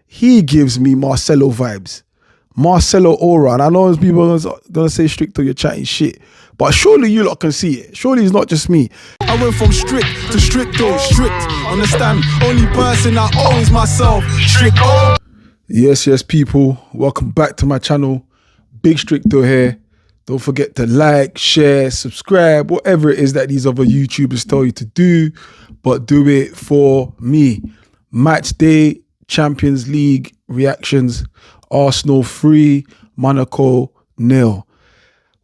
he gives me Marcelo vibes. Marcelo aura. And I know there's people gonna say Stricto, you're chatting shit. But surely you lot can see it. Surely it's not just me. I went from strict to stricto, strict. Understand? Only person I owe is myself. Stricto. Yes, people. Welcome back to my channel. Big Stricto here. Don't forget to like, share, subscribe, whatever it is that these other YouTubers tell you to do. But do it for me. Match day, Champions League reactions. Arsenal 3, Monaco 0.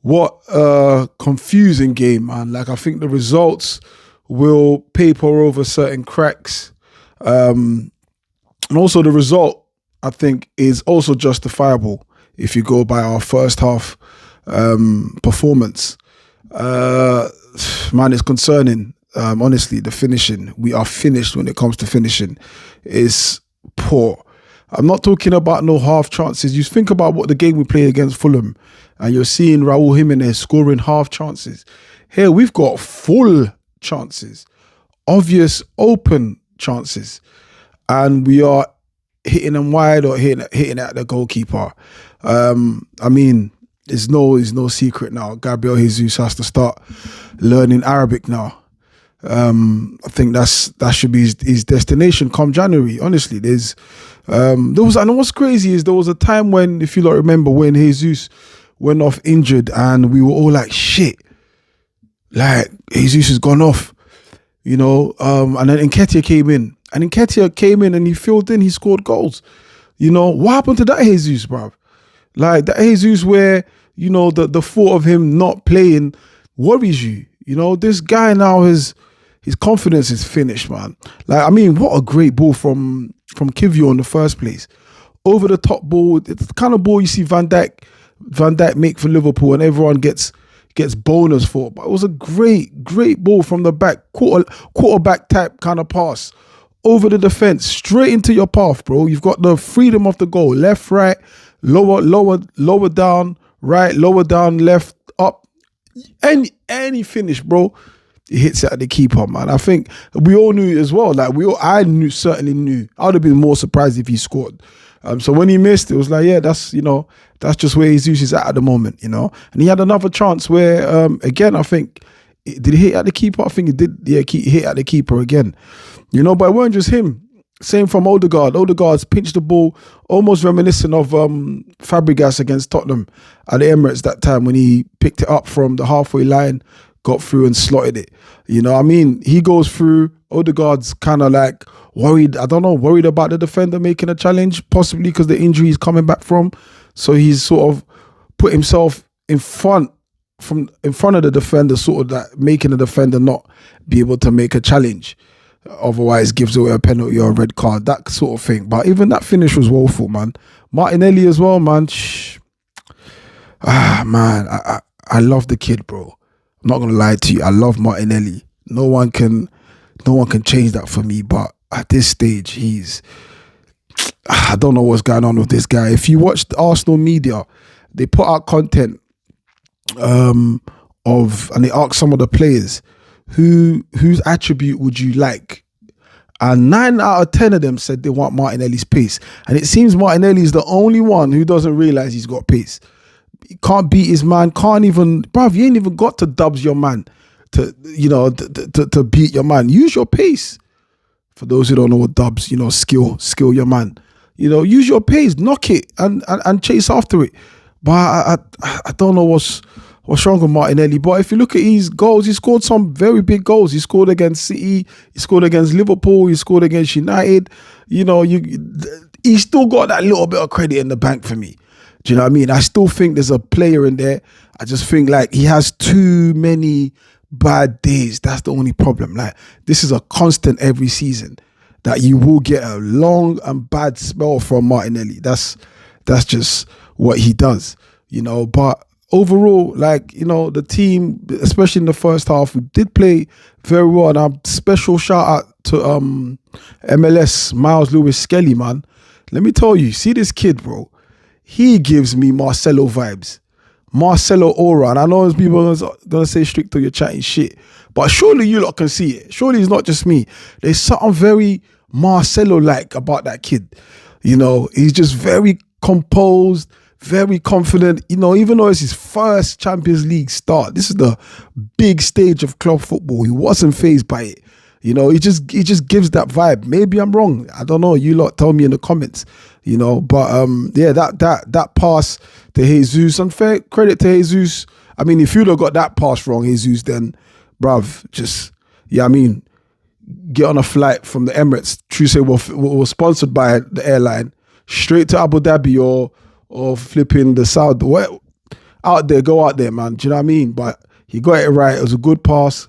What a confusing game, man. Like, I think the results will paper over certain cracks. And also the result, I think, is also justifiable if you go by our first half performance. Man, it's concerning. Honestly, the finishing. We are finished when it comes to finishing. Is poor. I'm not talking about no half chances. You think about what the game we played against Fulham and you're seeing Raul Jimenez scoring half chances. Here, we've got full chances, obvious open chances, and we are hitting them wide or hitting at the goalkeeper. I mean, it's no secret now. Gabriel Jesus has to start learning Arabic now. I think that should be his destination come January. Honestly, and what's crazy is there was a time when, if you don't remember, when Jesus went off injured and we were all like, shit, like Jesus has gone off, you know, and then Nketiah came in and he filled in, he scored goals. You know, what happened to that Jesus, bruv? Like that Jesus where, you know, the thought of him not playing worries you. You know, this guy now his confidence is finished, man. Like, I mean, what a great ball from Kivio in the first place. Over the top ball. It's the kind of ball you see Van Dijk make for Liverpool and everyone gets bonus for. But it was a great ball from the back, quarterback type kind of pass. Over the defense, straight into your path, bro. You've got the freedom of the goal. Left, right, lower down, right, lower down, left, up. Any finish, bro. It hits it at the keeper, man. I think we all knew as well. Like certainly knew. I would have been more surprised if he scored. So when he missed, it was like, yeah, that's just where Jesus is at the moment, you know. And he had another chance where, again, I think, did he hit at the keeper? I think he did. Yeah, he hit at the keeper again, you know. But it weren't just him. Same from Odegaard. Odegaard's pinched the ball, almost reminiscent of Fabregas against Tottenham at the Emirates that time when he picked it up from the halfway line, got through and slotted it. You know, I mean, he goes through. Odegaard's kind of like worried, worried about the defender making a challenge, possibly because the injury he's coming back from. So he's sort of put himself in front of the defender, sort of that making the defender not be able to make a challenge. Otherwise gives away a penalty or a red card, that sort of thing. But even that finish was woeful, man. Martinelli as well, man. Man, I love the kid, bro. I'm not gonna lie to you. I love Martinelli. No one can change that for me. But at this stage, I don't know what's going on with this guy. If you watch the Arsenal media, they put out content and they ask some of the players whose attribute would you like, and 9 out of 10 of them said they want Martinelli's pace. And it seems Martinelli is the only one who doesn't realize he's got pace. He can't beat his man, bruv, you ain't even got to dubs your man to beat your man. Use your pace. For those who don't know what dubs, you know, skill your man. You know, use your pace, knock it and chase after it. But I don't know what's wrong with Martinelli. But if you look at his goals, he scored some very big goals. He scored against City, he scored against Liverpool, he scored against United. You know, he still got that little bit of credit in the bank for me. Do you know what I mean? I still think there's a player in there. I just think like he has too many bad days. That's the only problem. Like, this is a constant every season that you will get a long and bad spell from Martinelli. That's just what he does, you know. But overall, like, you know, the team, especially in the first half, we did play very well. And a special shout out to MLS Miles Lewis Skelly, man. Let me tell you, see this kid, bro. He gives me Marcelo vibes. Marcelo aura. And I know there's people gonna say Stricto, you're chatting shit. But surely you lot can see it. Surely it's not just me. There's something very Marcelo-like about that kid. You know, he's just very composed, very confident. You know, even though it's his first Champions League start, this is the big stage of club football. He wasn't fazed by it. You know, he just gives that vibe. Maybe I'm wrong. I don't know. You lot tell me in the comments. You know, but yeah, that pass to Jesus, and fair credit to Jesus. I mean, if you'd have got that pass wrong, Jesus, then, bruv, just, yeah, I mean, get on a flight from the Emirates. True say we're sponsored by the airline, straight to Abu Dhabi or flipping the Saudi. Out there, go out there, man. Do you know what I mean? But he got it right. It was a good pass,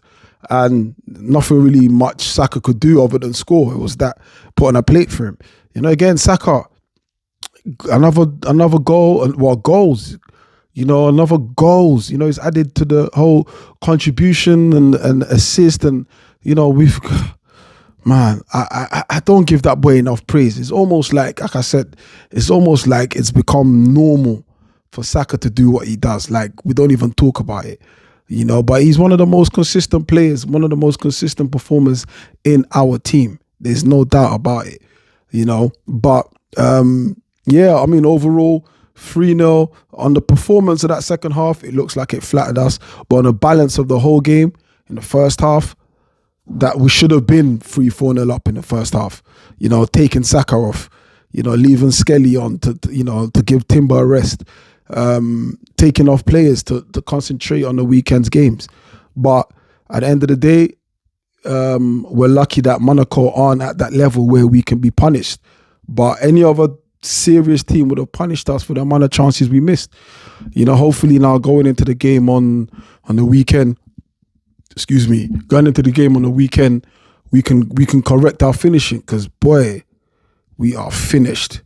and nothing really much Saka could do other than score. It was that put on a plate for him. You know, again, Saka, another goal, well, goals. You know, another goals. You know, he's added to the whole contribution and assist, and you know, man, I don't give that boy enough praise. It's almost like I said, it's almost like it's become normal for Saka to do what he does. Like, we don't even talk about it, you know, but he's one of the most consistent players, one of the most consistent performers in our team. There's no doubt about it, you know, but yeah, I mean, overall, 3-0 on the performance of that second half. It looks like it flattered us, but on the balance of the whole game in the first half, that we should have been 3-4-0 up in the first half. You know, taking Saka off, you know, leaving Skelly on to give Timber a rest, taking off players to concentrate on the weekend's games. But at the end of the day, we're lucky that Monaco aren't at that level where we can be punished. But any other serious team would have punished us for the amount of chances we missed. You know, hopefully now going into the game on the weekend, going into the game on the weekend, we can correct our finishing, because boy, we are finished.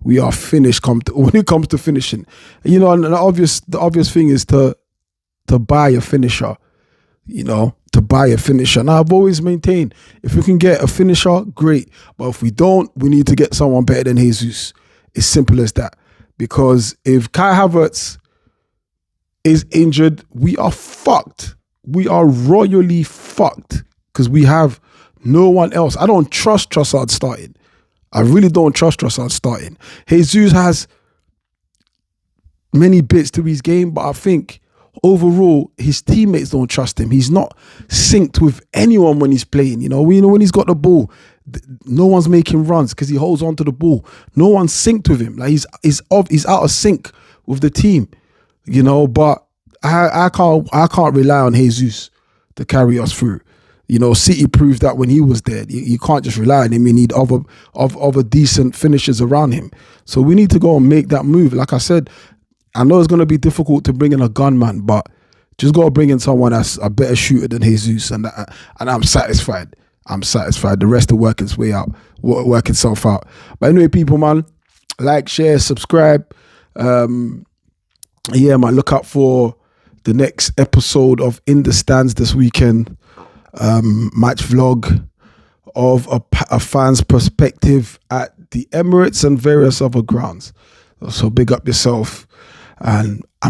We are finished when it comes to finishing. You know, and the obvious thing is to buy a finisher. You know, to buy a finisher. Now, I've always maintained, if we can get a finisher, great. But if we don't, we need to get someone better than Jesus. It's simple as that. Because if Kai Havertz is injured, we are fucked. We are royally fucked, because we have no one else. I don't trust Trossard starting. I really don't trust Trossard starting. Jesus has many bits to his game, but I think overall his teammates don't trust him. He's not synced with anyone when he's playing. You know, when he's got the ball, no one's making runs because he holds on to the ball. No one's synced with him. Like he's out of sync with the team. You know, but I can't rely on Jesus to carry us through. You know, City proved that when he was there. You can't just rely on him. You need other decent finishers around him. So we need to go and make that move. Like I said, I know it's going to be difficult to bring in a gunman, but just got to bring in someone that's a better shooter than Jesus, and I'm satisfied. I'm satisfied. The rest will work itself out. But anyway, people, man, like, share, subscribe. Yeah, man, look out for the next episode of In the Stands this weekend. Match vlog of a fan's perspective at the Emirates and various other grounds. So big up yourself, and I'm